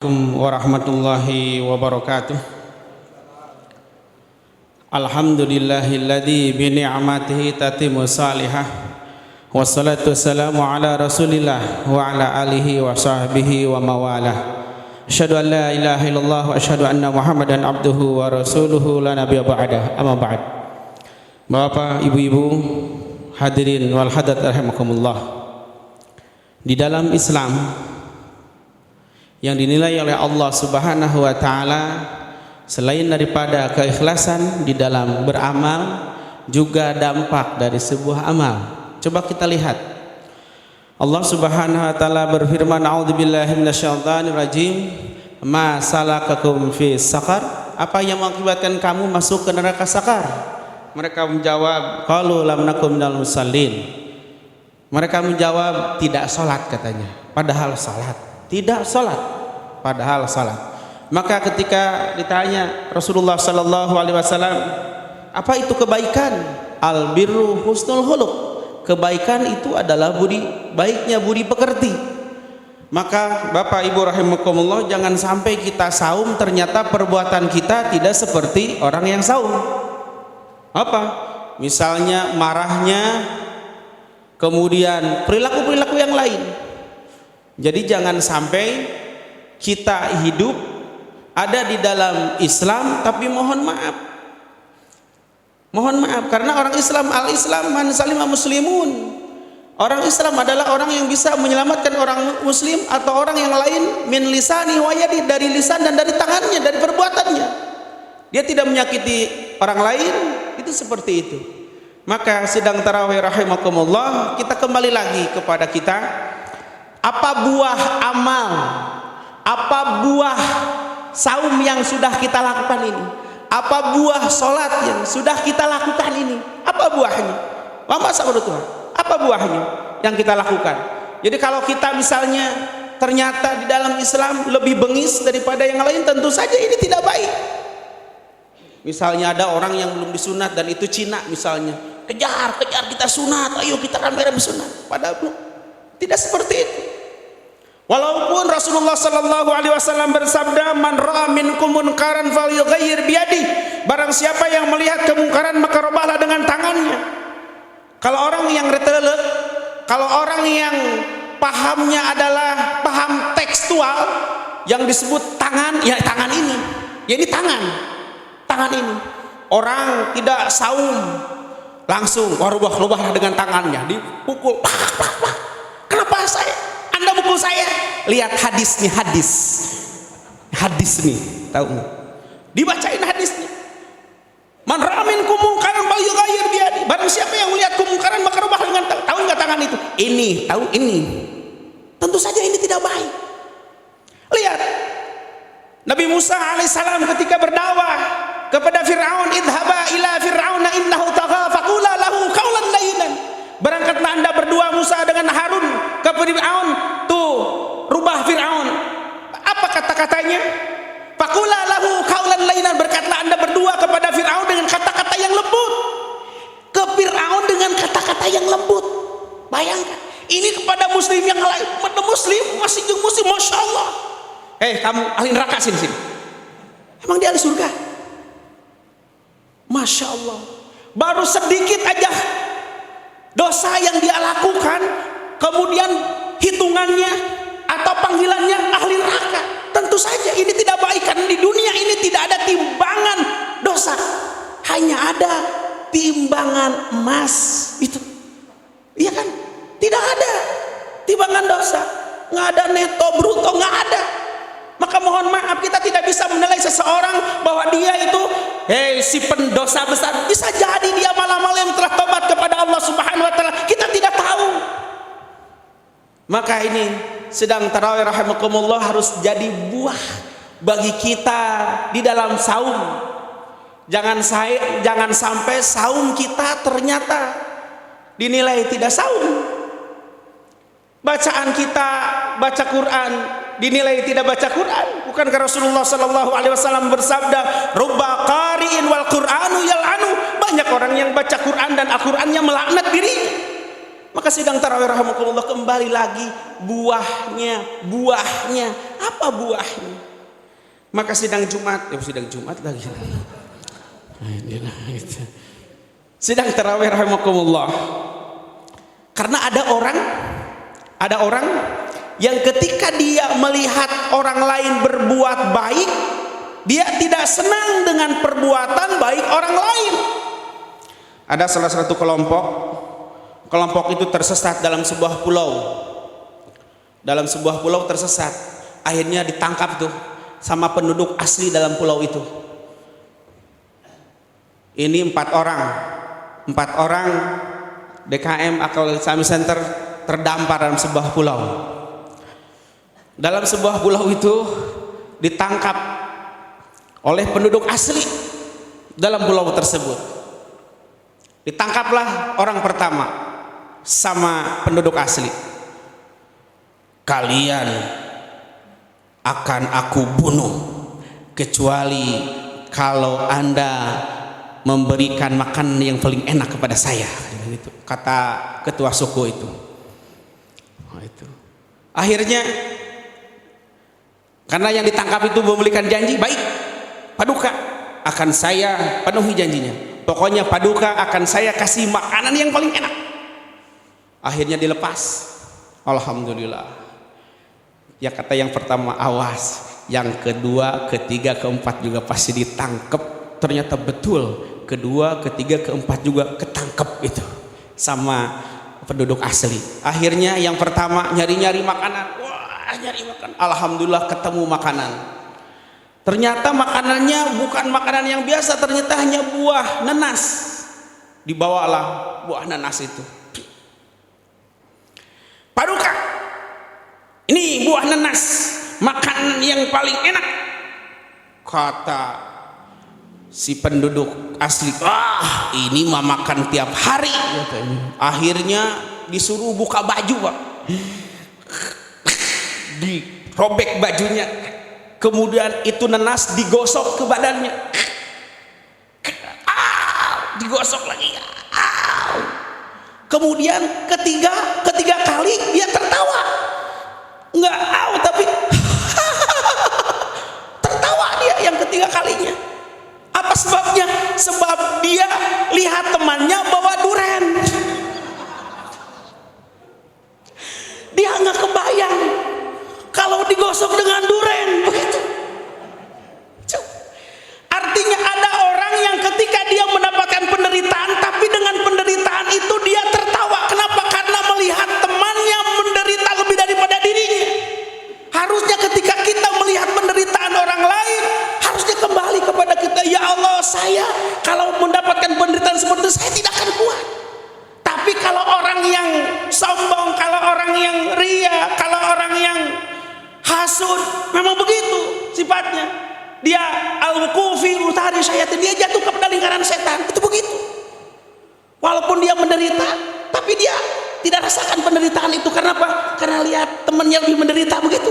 Assalamualaikum warahmatullahi wabarakatuh. Alhamdulillahilladzi bi ni'matihi tatimmu salihah. Wassalatu wassalamu ala Rasulillah wa ala alihi wa sahbihi wa mawalah. Asyhadu an la ilaha illallah wa asyhadu anna Muhammadan abduhu wa rasuluhu la nabiyya ba'dah. Amma ba'd. Bapak, Ibu-ibu, hadirin wal hadat rahimakumullah. Di dalam Islam yang dinilai oleh Allah Subhanahu wa taala, selain daripada keikhlasan di dalam beramal, juga dampak dari sebuah amal. Coba kita lihat. Allah Subhanahu wa taala berfirman, a'udzubillahi minasyaitonir rajim, ma salakakum fi saqar? Apa yang mengakibatkan kamu masuk ke neraka sakar? Mereka menjawab, qalu lam nakum minal musallin. Mereka menjawab, tidak salat katanya, padahal salat. Tidak salat, padahal salat. Maka ketika ditanya Rasulullah sallallahu alaihi wasallam, apa itu kebaikan? Al birru husnul khuluq. Kebaikan itu adalah baiknya budi pekerti. Maka Bapak Ibu rahimakumullah, jangan sampai kita saum ternyata perbuatan kita tidak seperti orang yang saum. Apa? Misalnya marahnya, kemudian perilaku-perilaku yang lain. Jadi jangan sampai kita hidup ada di dalam Islam tapi mohon maaf karena orang Islam, al-Islam man salima muslimun. Orang Islam adalah orang yang bisa menyelamatkan orang muslim atau orang yang lain min lisani wa yadi, dari lisan dan dari tangannya, dari perbuatannya. Dia tidak menyakiti orang lain, itu seperti itu. Maka sidang tarawih rahimakumullah, kita kembali lagi kepada kita. Apa buah amal, apa buah saum yang sudah kita lakukan ini, apa buah sholat yang sudah kita lakukan ini, apa buahnya? Mama sahabat Tuhan, apa buahnya yang kita lakukan? Jadi kalau kita misalnya ternyata di dalam Islam lebih bengis daripada yang lain, tentu saja ini tidak baik. Misalnya ada orang yang belum disunat dan itu Cina misalnya, kejar kita sunat, ayo kita rame-rame sunat, padahal belum. Tidak seperti itu. Walaupun Rasulullah sallallahu alaihi wasallam bersabda, man ra'a minkum munkaran falyughayyir biyadihi. Barang siapa yang melihat kemungkaran maka rubahlah dengan tangannya. Kalau orang yang retele, kalau orang yang pahamnya adalah paham tekstual yang disebut tangan, ya tangan ini. Ya ini tangan ini. Orang tidak saum langsung rubah-rubah dengan tangannya, dipukul. Kenapa Anda pukul saya? Lihat hadis nih, hadis nih, tahu nggak? Dibacain hadisnya. Man ra'a minkum munkaran falyughayyir biyadihi. Barang siapa yang melihat kemungkaran maka rubah dengan tangan. Tahu nggak tangan itu? Ini, tahu ini. Tentu saja ini tidak baik. Lihat Nabi Musa alaihissalam ketika berdakwah kepada Fir'aun, idhaba ila fir'auna innahu tagha faqula lahu qawlan layyinan. Berangkatlah anda berdua Musa dengan Harun ke Fir'aun, tuh rubah Fir'aun. Apa kata-katanya? Faqula lahu qawlan layyinan. Berkatlah anda berdua kepada Fir'aun dengan kata-kata yang lembut. Ke Fir'aun dengan kata-kata yang lembut. Bayangkan, ini kepada muslim yang lain, kepada muslim masih muslim, masya Allah. Kamu ahli neraka, sini. Emang dia ahli surga? Masya Allah. Baru sedikit aja dosa yang dia lakukan, kemudian hitungannya atau panggilannya ahli neraka. Tentu saja ini tidak baik, karena di dunia ini tidak ada timbangan dosa, hanya ada timbangan emas. Itu iya kan? Tidak ada timbangan dosa, nggak ada neto bruto, nggak ada. Maka mohon maaf, kita tidak bisa menilai seseorang bahwa dia itu si pendosa besar. Bisa jadi dia malam-malam yang telah tobat kepada Allah Subhanahu wa taala, kita tidak tahu. Maka ini sedang tarawih rahimakumullah harus jadi buah bagi kita di dalam saum. Jangan sampai saum kita ternyata dinilai tidak saum. Bacaan kita baca Quran dinilai tidak baca Quran. Bukankah Rasulullah sallallahu alaihi wasallam bersabda, rubba qari'in wal Qur'anu yal'anu. Banyak orang yang baca Quran dan Al-Qur'annya melaknat dirinya. Maka sidang tarawih rahimakumullah, kembali lagi buahnya Apa buahnya? Maka sidang Jumat lagi. Sidang tarawih rahimakumullah. Karena ada orang yang ketika dia melihat orang lain berbuat baik, dia tidak senang dengan perbuatan baik orang lain. Ada salah satu kelompok itu tersesat dalam sebuah pulau tersesat. Akhirnya ditangkap tuh sama penduduk asli dalam pulau itu. Ini 4 orang DKM atau Islamic Center terdampar dalam sebuah pulau. Dalam sebuah pulau itu ditangkap oleh penduduk asli dalam pulau tersebut. Ditangkaplah orang pertama sama penduduk asli. Kalian akan aku bunuh kecuali kalau Anda memberikan makanan yang paling enak kepada saya, kata ketua suku itu. Akhirnya karena yang ditangkap itu memberikan janji, baik Paduka akan saya penuhi janjinya, pokoknya Paduka akan saya kasih makanan yang paling enak. Akhirnya dilepas. Alhamdulillah. Ya kata yang pertama awas, yang kedua, ketiga, keempat juga pasti ditangkap. Ternyata betul, kedua, ketiga, keempat juga ketangkep itu sama penduduk asli. Akhirnya yang pertama nyari-nyari makanan, nyari makan. Alhamdulillah ketemu makanan. Ternyata makanannya bukan makanan yang biasa, ternyata hanya buah nanas. Dibawalah buah nanas itu. Paduka, ini buah nanas, makanan yang paling enak. Kata si penduduk asli, ini mah makan tiap hari. Akhirnya disuruh buka baju, Pak. Dirobek bajunya, kemudian itu nanas digosok ke badannya, digosok lagi, kemudian ketiga kali dia tertawa, nggak tapi tertawa dia yang ketiga kalinya. Apa sebabnya? Sebab dia lihat temannya bawa duren, dia nggak kebayang kalau digosok dengan duren begitu. Artinya ada orang yang ketika dia mendapatkan penderitaan, tapi dengan penderitaan itu dia tertawa. Kenapa? Karena melihat temannya menderita lebih daripada dirinya. Harusnya ketika kita melihat penderitaan orang lain, harusnya kembali kepada kita. Ya Allah, saya kalau mendapatkan penderitaan seperti itu, saya tidak akan kuat. Tapi kalau orang yang sombong, kalau orang yang ria, kalau orang yang hasud, memang begitu sifatnya. Dia al-wuqufi utari syaitan, dia jatuh kepada lingkaran setan. Itu begitu. Walaupun dia menderita, tapi dia tidak rasakan penderitaan itu. Karena apa? Karena lihat temannya lebih menderita begitu.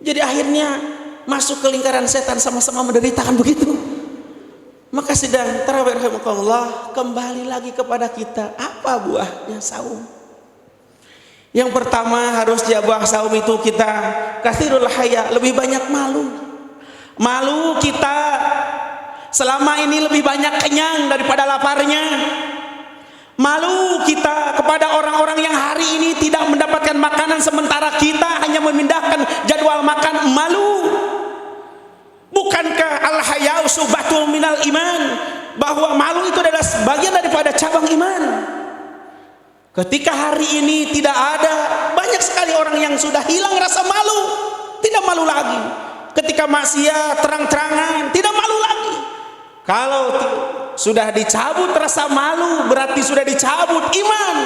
Jadi akhirnya masuk ke lingkaran setan, sama-sama menderita kan begitu. Maka sidang tarawih rahimakumullah, kembali lagi kepada kita. Apa buahnya saum? Yang pertama harus buah saum itu kita kathirul haya, lebih banyak malu. Malu kita selama ini lebih banyak kenyang daripada laparnya. Malu kita kepada orang-orang yang hari ini tidak mendapatkan makanan, sementara kita hanya memindahkan jadwal makan. Malu. Bukankah al-haya'u syu'batun minal iman, bahwa malu itu adalah sebagian daripada cabang iman? Ketika hari ini tidak ada, banyak sekali orang yang sudah hilang rasa malu, tidak malu lagi. Ketika maksiat terang-terangan, tidak malu lagi. Kalau sudah dicabut rasa malu, berarti sudah dicabut iman.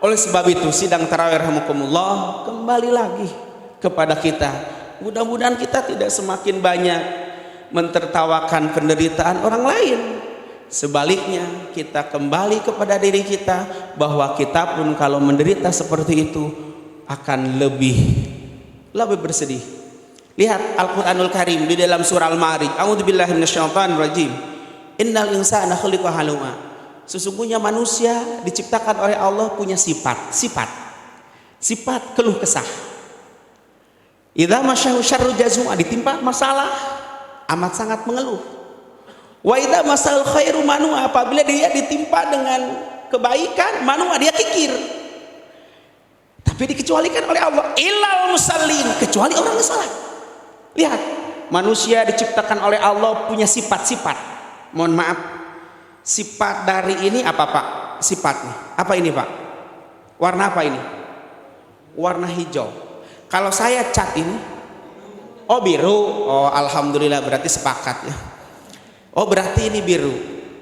Oleh sebab itu sidang tarawih rahimakumullah, kembali lagi kepada kita. Mudah-mudahan kita tidak semakin banyak mentertawakan penderitaan orang lain. Sebaliknya kita kembali kepada diri kita, bahwa kita pun kalau menderita seperti itu akan lebih bersedih. Lihat Al-Quranul Karim di dalam surah Al-Ma'arij. A'udzubillahi minasyaitonir rajim. Innal insana khuliqa haluma. Sesungguhnya manusia diciptakan oleh Allah punya sifat keluh kesah. Idza masyahu syarru jazua, ditimpa masalah amat sangat mengeluh. Wa idza masal khairu manua, apabila dia ditimpa dengan kebaikan, manua, dia kikir. Tapi dikecualikan oleh Allah, illal musallin, kecuali orang yang salat. Lihat, manusia diciptakan oleh Allah punya sifat-sifat. Mohon maaf, sifat dari ini apa Pak? Sifatnya apa ini Pak? Warna apa ini? Warna hijau. Kalau saya cat ini, oh biru. Oh alhamdulillah, berarti sepakat ya. Oh berarti ini biru.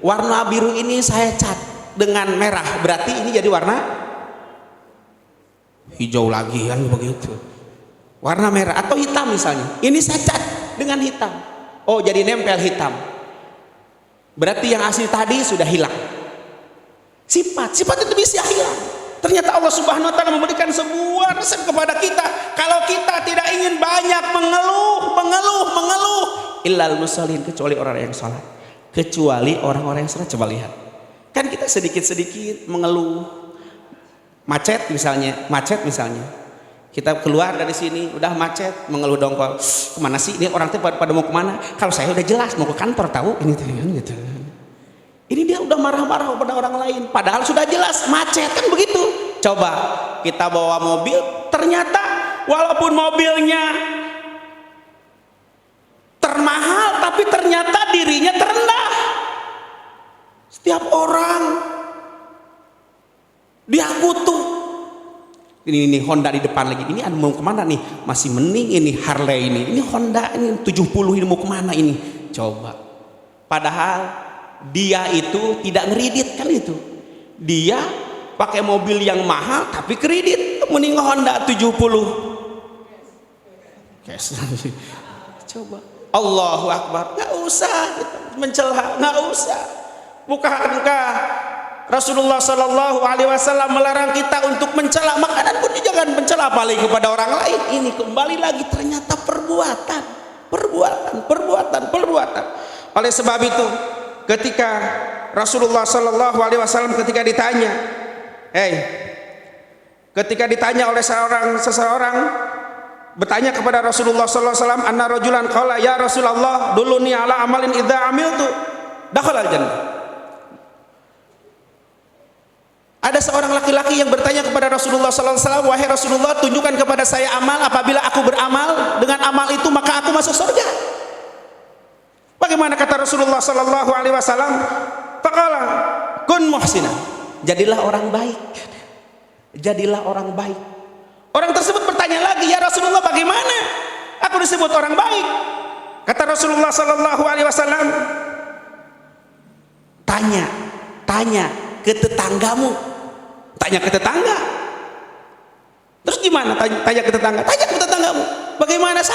Warna biru ini saya cat dengan merah, berarti ini jadi warna hijau lagi kan begitu. Warna merah atau hitam misalnya, ini saya cat dengan hitam, oh jadi nempel hitam, berarti yang asli tadi sudah hilang. Sifat itu bisa hilang. Ternyata Allah Subhanahu wa taala memberikan sebuah resep kepada kita. Kalau kita tidak ingin banyak mengeluh, illal musallin, kecuali orang yang sholat. Kecuali orang-orang yang sholat. Coba lihat, kan kita sedikit-sedikit mengeluh. Macet misalnya, kita keluar dari sini udah macet, mengeluh dongkol, kemana sih ini orang tuh pada mau kemana? Kalau saya udah jelas mau ke kantor, tahu ini gitu. Ini dia udah marah-marah pada orang lain, padahal sudah jelas macet kan begitu. Coba kita bawa mobil, ternyata walaupun mobilnya termahal, tapi ternyata dirinya terendah. Setiap orang dia butuh. Ini Honda di depan lagi. Ini mau kemana nih? Masih mending ini Harley ini Honda ini 70 ini mau kemana ini? Coba. Padahal dia itu tidak ngeridit kan itu. Dia pakai mobil yang mahal tapi kredit, mending Honda 70. Cash. Coba. Allahu Akbar. Nggak usah gitu mencela, nggak usah. Bukankah Rasulullah Shallallahu Alaihi Wasallam melarang kita untuk mencela makanan pun jangan mencela, apalagi kepada orang lain. Ini kembali lagi ternyata perbuatan. Oleh sebab itu, ketika Rasulullah Shallallahu Alaihi Wasallam ketika ditanya oleh seseorang bertanya kepada Rasulullah Sallallahu Alaihi Wasallam, anna rajulan qala ya Rasulullah duluni ala amalin idza amiltu dakhalal jannah. Ada seorang laki-laki yang bertanya kepada Rasulullah Sallallahu Alaihi Wasallam, wahai Rasulullah, tunjukkan kepada saya amal, apabila aku beramal dengan amal itu maka aku masuk surga. Bagaimana kata Rasulullah Sallallahu Alaihi Wasallam? Faqala kun muhsina, jadilah orang baik. Orang tersebut bertanya lagi, ya Rasulullah, bagaimana aku disebut orang baik? Kata Rasulullah Sallallahu Alaihi Wasallam, tanya ke tetanggamu. Tanya ke tetangga. Terus gimana? Tanya ke tetanggamu. Bagaimana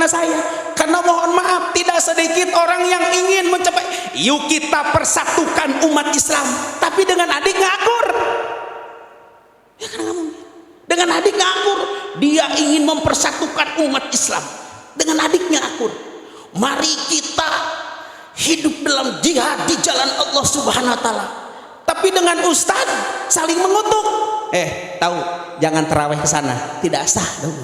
saya? Karena mohon maaf, tidak sedikit orang yang ingin mencapai, yuk kita persatukan umat Islam, tapi dengan adik ngakur. Ya kan nggak mungkin. Dengan adik ngakur, dia ingin mempersatukan umat Islam dengan adiknya akur. Mari kita hidup dalam jihad di jalan Allah Subhanahu Wa Taala. Tapi dengan ustaz saling mengutuk. Tahu, jangan terawih ke sana, tidak sah dong.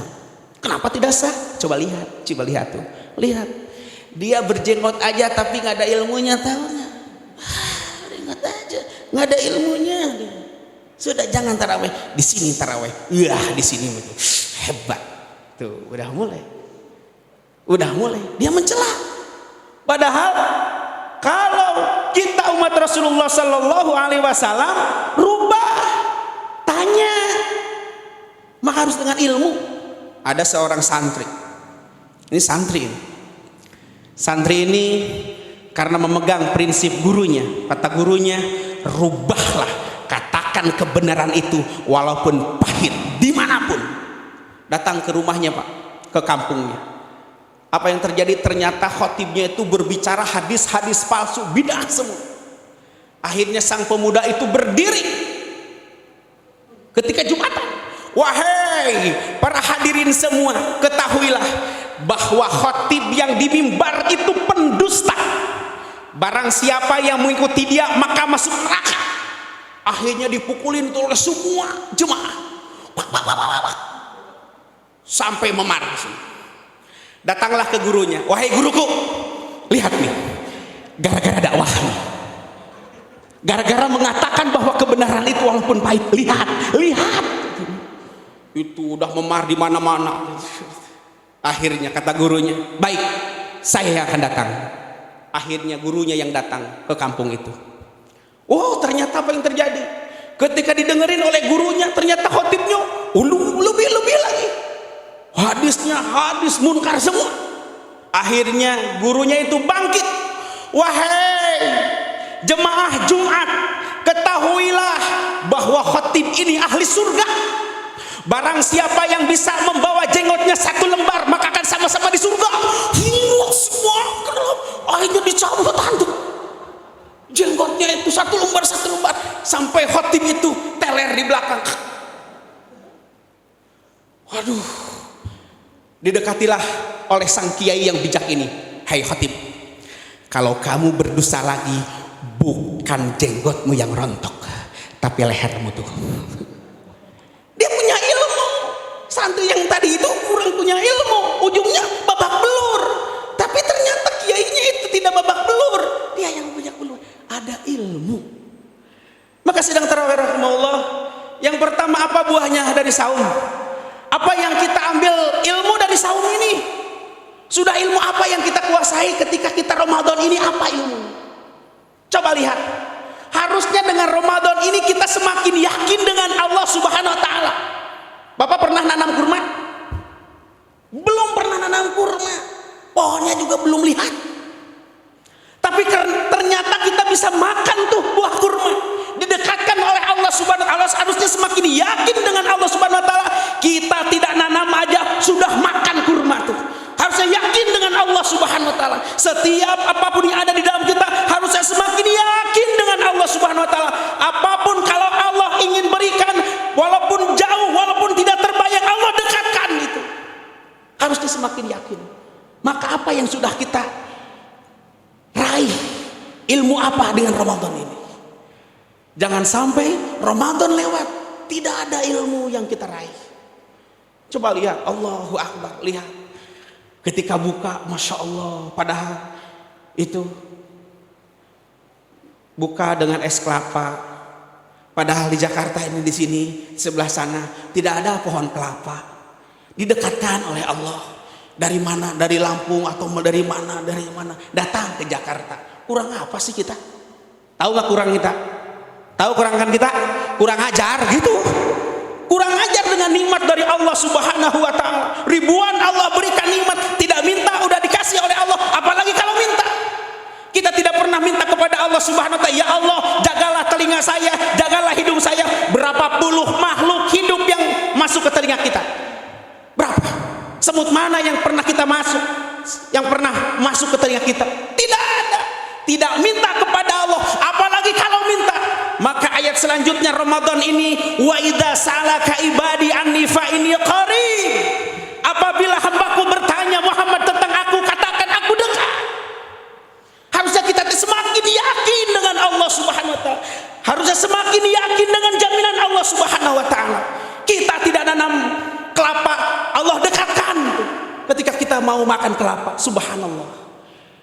Kenapa tidak sah? Coba lihat tuh. Lihat. Dia berjenggot aja tapi nggak ada ilmunya, tahu nggak? Berjenggot aja, nggak ada ilmunya. Sudah jangan taraweh, di sini taraweh. Di sini betul. Hebat. Tuh, udah mulai. Dia mencela. Padahal kalau kita umat Rasulullah Sallallahu Alaihi Wasallam rubah, tanya, maka harus dengan ilmu. Ada seorang santri. Ini santri ini karena memegang prinsip gurunya, kata gurunya, rubahlah, katakan kebenaran itu walaupun pahit dimanapun. Datang ke rumahnya Pak, ke kampungnya. Apa yang terjadi? Ternyata khotibnya itu berbicara hadis-hadis palsu, bid'ah semua. Akhirnya sang pemuda itu berdiri ketika Jumatan. Wahai para hadirin semua, ketahuilah bahwa khotib yang di mimbar itu pendusta. Barang siapa yang mengikuti dia maka masuk neraka. Akhirnya dipukulin oleh semua jemaah. sampai memar. Datanglah ke gurunya, wahai guruku, lihat nih, gara-gara dakwah nih, gara-gara mengatakan bahwa kebenaran itu walaupun pahit, lihat, itu udah memar di mana-mana. Akhirnya kata gurunya, baik, saya yang akan datang. Akhirnya gurunya yang datang ke kampung itu. Oh, ternyata apa yang terjadi? Ketika didengerin oleh gurunya, ternyata khotibnya lebih lagi. Hadisnya hadis munkar semua. Akhirnya gurunya itu bangkit. Wahai jemaah Jumat, ketahuilah bahwa khotib ini ahli surga. Barang siapa yang bisa membawa jenggotnya 1 lembar, maka akan sama-sama di surga. Semua akhirnya dicabut tanduk. Jenggotnya itu 1 lembar sampai khotib itu teler di belakang. Waduh. Didekatilah oleh sang kiai yang bijak ini. Hai khotib, kalau kamu berdosa lagi, bukan jenggotmu yang rontok, tapi lehermu tuh. Dia punya ilmu. Santri yang tadi itu kurang punya ilmu, ujungnya babak belur. Tapi ternyata kiainya itu tidak babak belur, dia yang punya belur, ada ilmu. Maka sidang tarawih rahimahullah, yang pertama, apa buahnya dari saum? Apa yang kita ambil ilmu dari saum ini? Sudah ilmu apa yang kita kuasai ketika kita Ramadan ini? Apa ilmu? Coba lihat. Harusnya dengan Ramadan ini kita semakin yakin dengan Allah Subhanahu wa taala. Bapak pernah nanam kurma? Belum pernah nanam kurma. Pohonnya juga belum lihat. Tapi ternyata kita bisa makan tuh buah kurma. Didekatkan oleh Allah Subhanahu wa taala, harusnya semakin yakin dengan Allah Subhanahu wa taala. Kita tidak nanam aja sudah makan kurma tuh. Harusnya yakin dengan Allah Subhanahu wa taala. Setiap apapun yang ada di dalam kita harusnya semakin yakin dengan Allah Subhanahu wa taala. Apapun kalau Allah ingin berikan, walaupun jauh, walaupun tidak terbayang, Allah dekatkan itu. Harusnya semakin yakin. Maka apa yang sudah kita raih? Ilmu apa dengan Ramadan ini? Jangan sampai Ramadan lewat tidak ada ilmu yang kita raih. Coba lihat, Allahu Akbar, lihat. Ketika buka, Masya Allah, padahal itu buka dengan es kelapa. Padahal di Jakarta ini, di sini, sebelah sana tidak ada pohon kelapa. Didekatkan oleh Allah. Dari mana? Dari Lampung atau dari mana? Datang ke Jakarta. Kurang apa sih kita? Tahu nggak kurang kita? Tahu kurangan kita? Kurang ajar gitu. Kurang ajar dengan nikmat dari Allah Subhanahu wa taala. Ribuan Allah berikan nikmat, tidak minta udah dikasih oleh Allah, apalagi kalau minta. Kita tidak pernah minta kepada Allah Subhanahu wa taala, ya Allah, jagalah telinga saya, jagalah hidung saya. Berapa puluh makhluk hidup yang masuk ke telinga kita? Berapa? Semut mana yang pernah kita masuk? Yang pernah masuk ke telinga kita? Tidak ada. Tidak minta kepada Allah, apalagi kalau minta. Maka ayat selanjutnya Ramadan ini, wa idza salaka ibadi anni fa inni qarib. Apabila hambaku bertanya Muhammad tentang aku, katakan aku dekat. Harusnya kita semakin yakin dengan Allah Subhanahu wa taala. Harusnya semakin yakin dengan jaminan Allah Subhanahu wa taala. Kita tidak nanam kelapa, Allah dekatkan ketika kita mau makan kelapa. Subhanallah.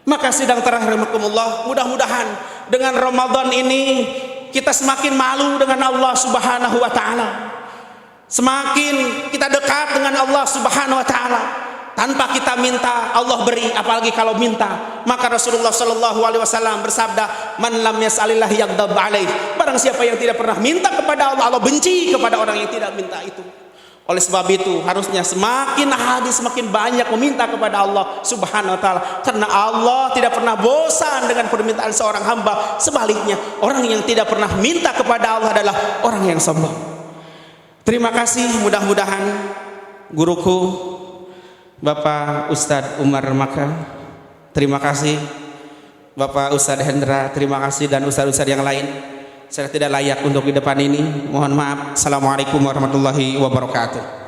Maka sidang terakhirmakumullah, mudah-mudahan dengan Ramadan ini kita semakin malu dengan Allah Subhanahu wa taala. Semakin kita dekat dengan Allah Subhanahu wa taala. Tanpa kita minta, Allah beri, apalagi kalau minta. Maka Rasulullah sallallahu alaihi wasallam bersabda, "Man lam yas'alillah yaghdab alaih." Barang siapa yang tidak pernah minta kepada Allah, Allah benci kepada orang yang tidak minta itu. Oleh sebab itu harusnya semakin hari semakin banyak meminta kepada Allah Subhanahu wa taala, karena Allah tidak pernah bosan dengan permintaan seorang hamba. Sebaliknya, orang yang tidak pernah minta kepada Allah adalah orang yang sombong. Terima kasih, mudah-mudahan guruku Bapak Ustadz Umar Maka, terima kasih Bapak Ustadz Hendra, terima kasih, dan ustadz-ustadz yang lain. Saya tidak layak untuk di depan ini, mohon maaf. Assalamualaikum warahmatullahi wabarakatuh.